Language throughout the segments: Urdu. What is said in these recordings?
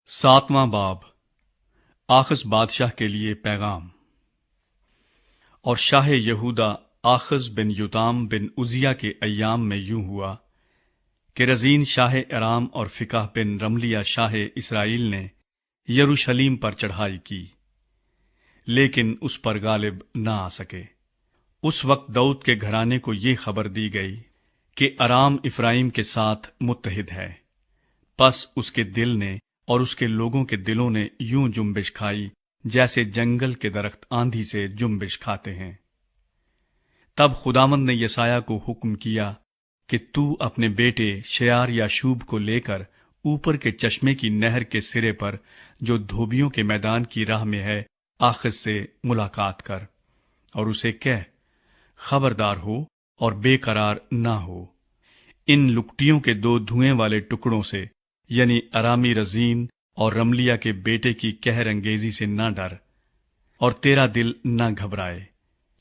7واں باب آخز بادشاہ کے لیے پیغام۔ اور شاہ یہودا آخز بن یوتام بن عزیہ کے ایام میں یوں ہوا کہ رزین شاہ ارام اور فقہ بن رملیہ شاہ اسرائیل نے یروشلیم پر چڑھائی کی، لیکن اس پر غالب نہ آ سکے۔ اس وقت داؤد کے گھرانے کو یہ خبر دی گئی کہ ارام افرائیم کے ساتھ متحد ہے، پس اس کے دل نے اور اس کے لوگوں کے دلوں نے یوں جنبش کھائی جیسے جنگل کے درخت آندھی سے جنبش کھاتے ہیں۔ تب خداوند نے یسایہ کو حکم کیا کہ تو اپنے بیٹے شیار یاشوب کو لے کر اوپر کے چشمے کی نہر کے سرے پر جو دھوبیوں کے میدان کی راہ میں ہے آخز سے ملاقات کر، اور اسے کہہ خبردار ہو اور بے قرار نہ ہو، ان لکٹیوں کے 2 دھوئیں والے ٹکڑوں سے یعنی ارامی رزین اور رملیہ کے بیٹے کی قہر انگیزی سے نہ ڈر، اور تیرا دل نہ گھبرائے،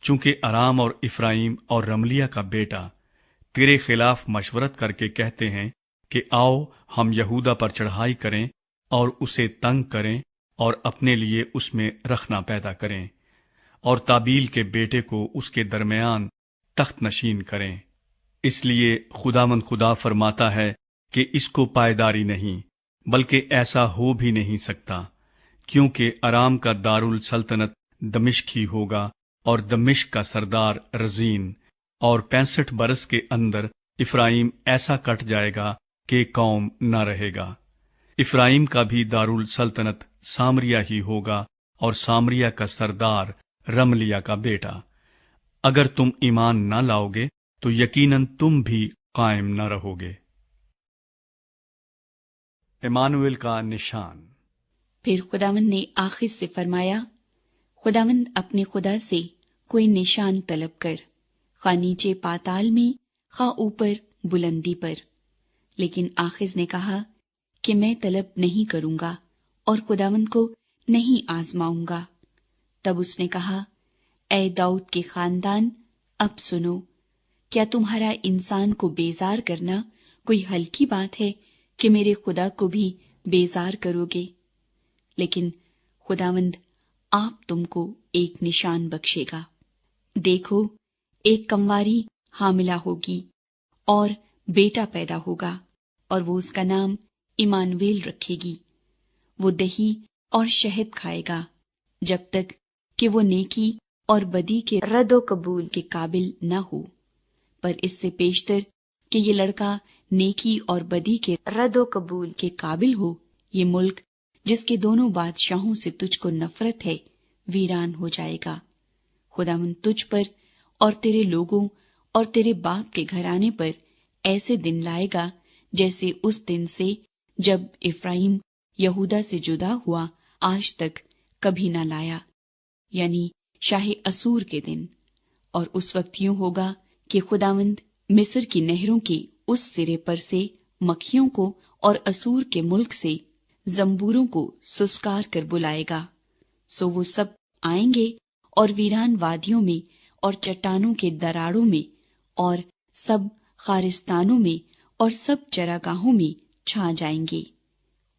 چونکہ ارام اور افرائیم اور رملیہ کا بیٹا تیرے خلاف مشورت کر کے کہتے ہیں کہ آؤ ہم یہودا پر چڑھائی کریں اور اسے تنگ کریں اور اپنے لیے اس میں رخنا پیدا کریں، اور تابیل کے بیٹے کو اس کے درمیان تخت نشین کریں۔ اس لیے خداوند خدا فرماتا ہے کہ اس کو پائیداری نہیں، بلکہ ایسا ہو بھی نہیں سکتا، کیونکہ ارام کا دارالسلطنت دمشق ہی ہوگا اور دمشق کا سردار رزین، اور 65 برس کے اندر افرائیم ایسا کٹ جائے گا کہ قوم نہ رہے گا۔ افرائیم کا بھی دارالسلطنت سامریہ ہی ہوگا اور سامریہ کا سردار رملیہ کا بیٹا۔ اگر تم ایمان نہ لاؤ گے تو یقیناً تم بھی قائم نہ رہو گے۔ ایمانویل کا نشان۔ پھر خداوند نے آخز سے فرمایا، خداوند اپنے خدا سے کوئی نشان طلب کر، خواہ نیچے پاتال میں خواہ اوپر بلندی پر۔ لیکن آخز نے کہا کہ میں طلب نہیں کروں گا اور خداوند کو نہیں آزماؤں گا۔ تب اس نے کہا، اے داؤد کے خاندان، اب سنو، کیا تمہارا انسان کو بیزار کرنا کوئی ہلکی بات ہے کہ میرے خدا کو بھی بیزار کرو گے؟ لیکن خداوند آپ تم کو ایک نشان بخشے گا۔ دیکھو، ایک کنواری حاملہ ہوگی اور بیٹا پیدا ہوگا، اور وہ اس کا نام ایمانویل رکھے گی۔ وہ دہی اور شہد کھائے گا جب تک کہ وہ نیکی اور بدی کے رد و قبول کے قابل نہ ہو، پر اس سے پیشتر کہ یہ لڑکا نیکی اور بدی کے رد و قبول کے قابل ہو، یہ ملک جس کے دونوں بادشاہوں سے تجھ کو نفرت ہے ویران ہو جائے گا۔ خداوند تجھ پر اور تیرے لوگوں اور تیرے باپ کے گھرانے پر ایسے دن لائے گا جیسے اس دن سے جب افرائیم یہودا سے جدا ہوا آج تک کبھی نہ لایا، یعنی شاہ اسور کے دن۔ اور اس وقت یوں ہوگا کہ خداوند مصر کی نہروں کے اس سرے پر سے مکھیوں کو اور اسور کے ملک سے زنبوروں کو سسکار کر بلائے گا، سو وہ سب آئیں گے اور ویران وادیوں میں اور چٹانوں کے دراڑوں میں اور سب خارستانوں میں اور سب چراگاہوں میں چھا جائیں گے۔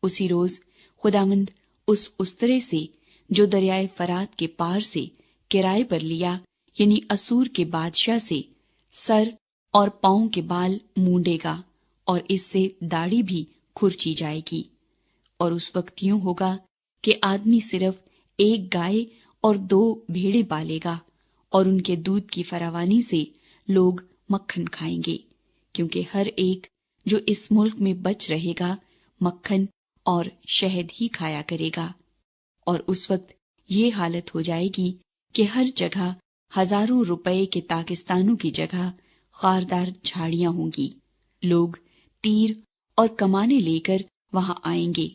اسی روز خداوند اس استرے سے جو دریائے فرات کے پار سے کرائے پر لیا، یعنی اسور کے بادشاہ سے سر اور پاؤں کے بال مونڈے گا، اور اس سے داڑھی بھی کھرچی جائے گی۔ اور اس وقت یوں ہوگا کہ آدمی صرف ایک گائے اور 2 بھیڑیں پالے گا، اور ان کے دودھ کی فراوانی سے لوگ مکھن کھائیں گے، کیونکہ ہر ایک جو اس ملک میں بچ رہے گا مکھن اور شہد ہی کھایا کرے گا۔ اور اس وقت یہ حالت ہو جائے گی کہ ہر جگہ ہزاروں روپے کے تاکستانوں کی جگہ خاردار جھاڑیاں ہوں گی۔ لوگ تیر اور کمانے لے کر وہاں آئیں گے،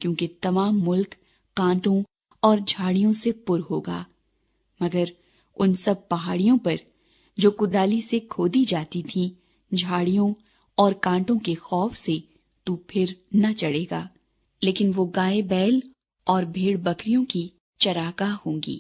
کیونکہ تمام ملک کانٹوں اور جھاڑیوں سے پر ہوگا، مگر ان سب پہاڑیوں پر جو کدالی سے کھودی جاتی تھیں، جھاڑیوں اور کانٹوں کے خوف سے تو پھر نہ چڑھے گا، لیکن وہ گائے بیل اور بھیڑ بکریوں کی چراگاہ ہوں گی۔